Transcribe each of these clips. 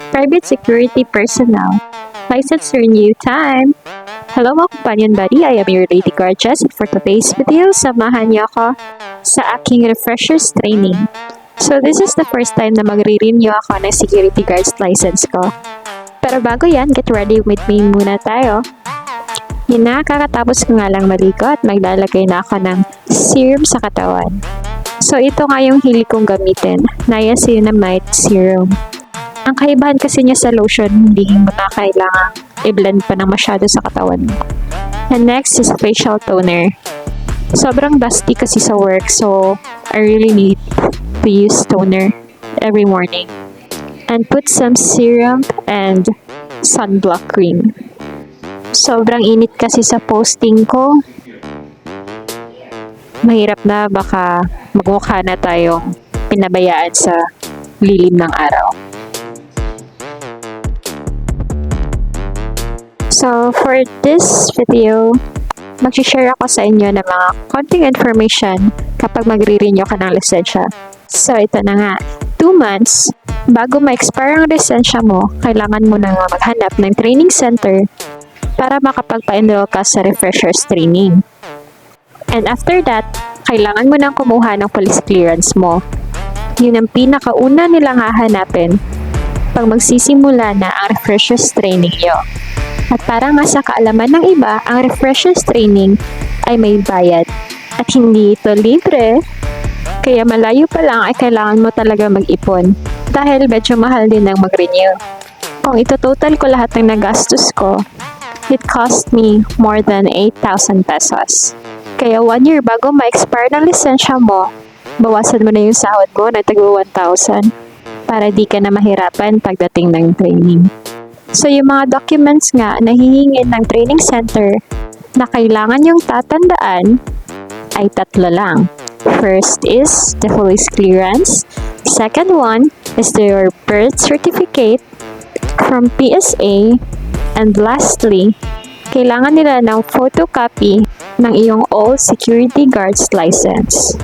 Private security personnel. License renew time. Hello mga companion buddy, I am your Lady Gorgeous and for today's video, samahan niyo ako sa aking refreshers training. So this is the first time na magre-renew ako ng security guards license ko. Pero bago yan, get ready with me muna tayo. Yun na, kakatapos ko nga lang maligo at maglalagay na ako ng serum sa katawan. So ito nga yung hili kong gamitin, niacinamide serum. Ang kaibahan kasi niya sa lotion, hindi mo na kailangan i-blend pa ng masyado sa katawan mo. And next is facial toner. Sobrang dusty kasi sa work, so I really need to use toner every morning. And put some serum and sunblock cream. Sobrang init kasi sa posting ko. Mahirap na, baka magmukha na tayong pinabayaan sa lilim ng araw. So, for this video, mag-share ako sa inyo ng mga konting information kapag magre-renew ka ng lisensya. So, ito na nga. 2 months, bago ma-expire ang lisensya mo, kailangan mo na maghanap ng training center para makapagpa-enroll ka sa refreshers training. And after that, kailangan mo nang kumuha ng police clearance mo. Yun ang pinakauna nilang hahanapin pag magsisimula na ang refreshers training nyo. At para nga sa kaalaman ng iba, ang refreshers training ay may bayad. At hindi ito libre, kaya malayo pa lang ay kailangan mo talaga mag-ipon. Dahil medyo mahal din ang mag-renew. Kung ito-total ko lahat ng nagastos ko, it cost me more than 8,000 pesos. Kaya 1 year bago ma-expire ng lisensya mo, bawasan mo na yung sahod mo na tagwa 1,000 para di ka na mahirapan pagdating ng training. So, yung mga documents nga na hihingin ng training center na kailangan yung tatandaan ay 3 lang. First is the police clearance. Second one is your birth certificate from PSA. And lastly, kailangan nila ng photocopy ng iyong old security guards license.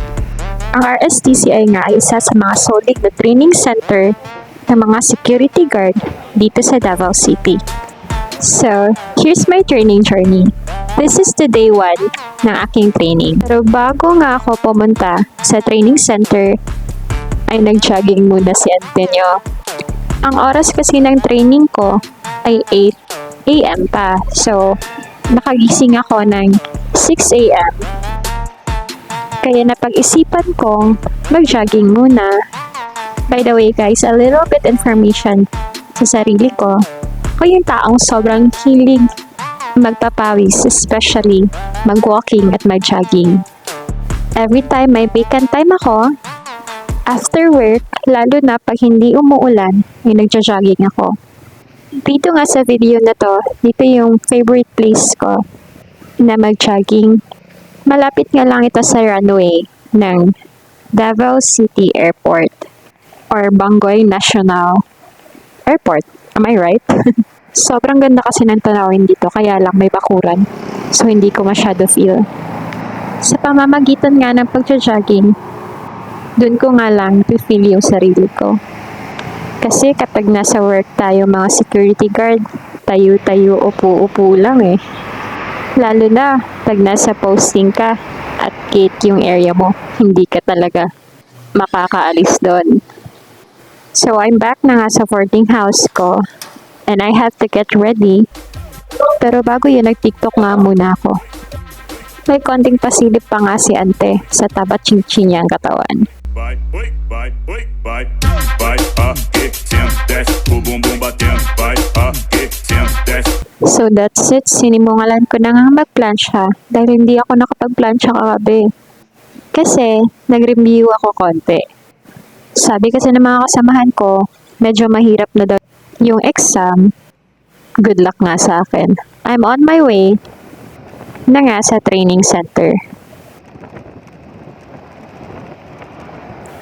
Ang RSTCI nga ay isa sa mga solid na training center ng mga security guard dito sa Davao City. So, here's my training journey. This is the day 1 ng aking training. Pero bago nga ako pumunta sa training center, ay nag-jogging muna si Antonio. Ang oras kasi ng training ko ay 8 AM pa. So, nakagising ako ng 6 AM. Kaya napag-isipan kong mag-jogging muna. By the way guys, a little bit information sa sarili ko. Ako yung taong sobrang hilig magpapawis, especially mag-walking at mag-jogging. Every time may vacant time ako, after work, lalo na pag hindi umuulan, ay nagja-jogging ako. Dito nga sa video na to, dito yung favorite place ko na mag-jogging. Malapit nga lang ito sa runway ng Davao City Airport or Bangoy National Airport. Am I right? Sobrang ganda kasi ng tanawin dito, kaya lang may bakuran. So, hindi ko masyado feel. Sa pamamagitan nga ng pagja-jogging, dun ko nga lang feel yung sarili ko. Kasi kapag nasa work tayo mga security guard, tayo-tayo, upo-upo lang eh. Lalo na pag nasa posting ka at gate yung area mo, hindi ka talaga makakaalis doon. So, I'm back na nga sa boarding house ko and I have to get ready. Pero bago yun, nag-TikTok nga muna ako. May konting pasilip pa nga si ante sa tabat chin-chin niya ang katawan. So that's it, sinimungalan ko na nga mag-plancha dahil hindi ako nakapag-plancha kagabi. Kasi nag-review ako konti. Sabi kasi ng mga kasamahan ko, medyo mahirap na daw yung exam. Good luck nga sa akin. I'm on my way na nga sa training center.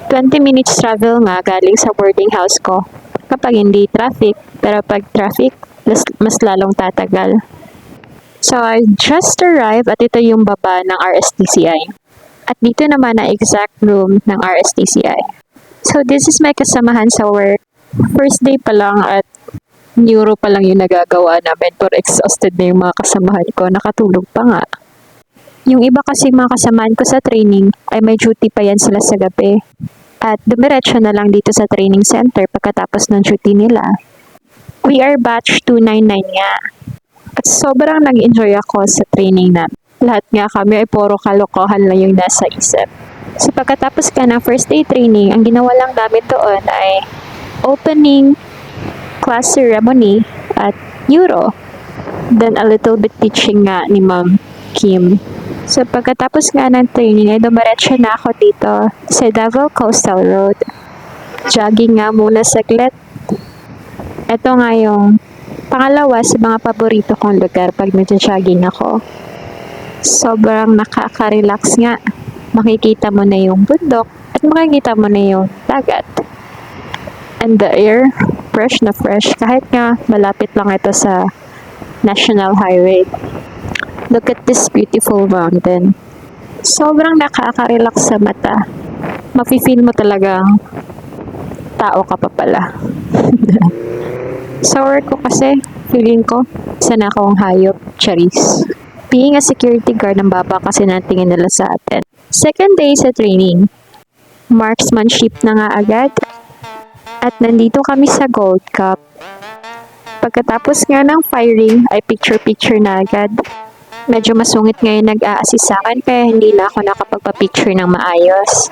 20 minutes travel nga galing sa boarding house ko kapag hindi traffic, pero pag traffic, mas lalong tatagal. So, I just arrived at ito yung baba ng RSTCI. At dito naman ang exact room ng RSTCI. So, this is my kasamahan sa work. First day pa lang at Neuro pa lang yung nagagawa namin pero exhausted na yung mga kasamahan ko. Nakatulog pa nga. Yung iba kasi mga kasamahan ko sa training ay may duty pa yan sila sa gabi. At dumiretso na lang dito sa training center pagkatapos ng duty nila. We are batch 299 nga. At sobrang nag-enjoy ako sa training na. Lahat nga kami ay puro kalokohan lang yung nasa isip. So pagkatapos ka ng first day training, ang ginawa lang namin doon ay opening, class ceremony, at neuro. Then a little bit teaching nga ni Ma'am Kim. So pagkatapos nga ng training ay dumiretso na ako dito sa Davao Coastal Road. Jogging nga muna saglit. Ito nga yung pangalawa sa mga paborito kong lugar pag nagja-jogging ako. Sobrang nakaka-relax nga. Makikita mo na yung bundok at makikita mo na yung dagat. And the air, fresh na fresh. Kahit nga malapit lang ito sa National Highway. Look at this beautiful mountain. Sobrang nakaka-relax sa mata. Mafe-feel mo talagang tao ka pa pala. Sa work ko kasi, feeling ko, sana akong hayop, charis. Being a security guard, ang baba kasi natingin nila sa atin. Second day sa training. Marksmanship na nga agad. At nandito kami sa Gold Cup. Pagkatapos nga ng firing, ay picture-picture na agad. Medyo masungit ngayon nag-a-assist sa akin kaya hindi na ako nakapagpa-picture ng maayos.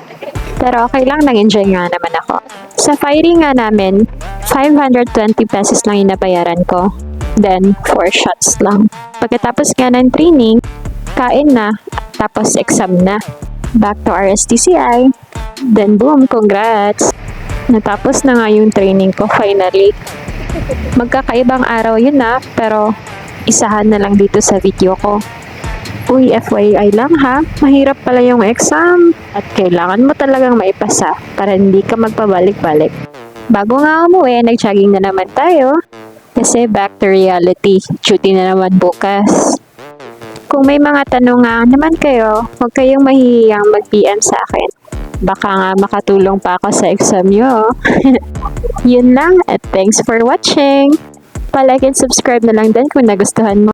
Pero okay lang, nag-enjoy nga naman ako. Sa firing nga namin, 520 pesos lang yung nabayaran ko. Then, 4 shots lang. Pagkatapos nga ng training, kain na, tapos exam na. Back to RSTCI. Then boom, congrats! Natapos na nga yung training ko finally. Magkakaibang araw yun pero isahan na lang dito sa video ko. Uy, FYI lang ha, mahirap pala yung exam at kailangan mo talagang maipasa para hindi ka magpabalik-balik. Bago nga umuwi, nag-jogging na naman tayo kasi back to reality, duty na naman bukas. Kung may mga tanong nga naman kayo, huwag kayong mahihiyang mag-PM sa akin. Baka nga makatulong pa ako sa exam nyo. Yun lang at thanks for watching! Pa-like and subscribe na lang din kung nagustuhan mo.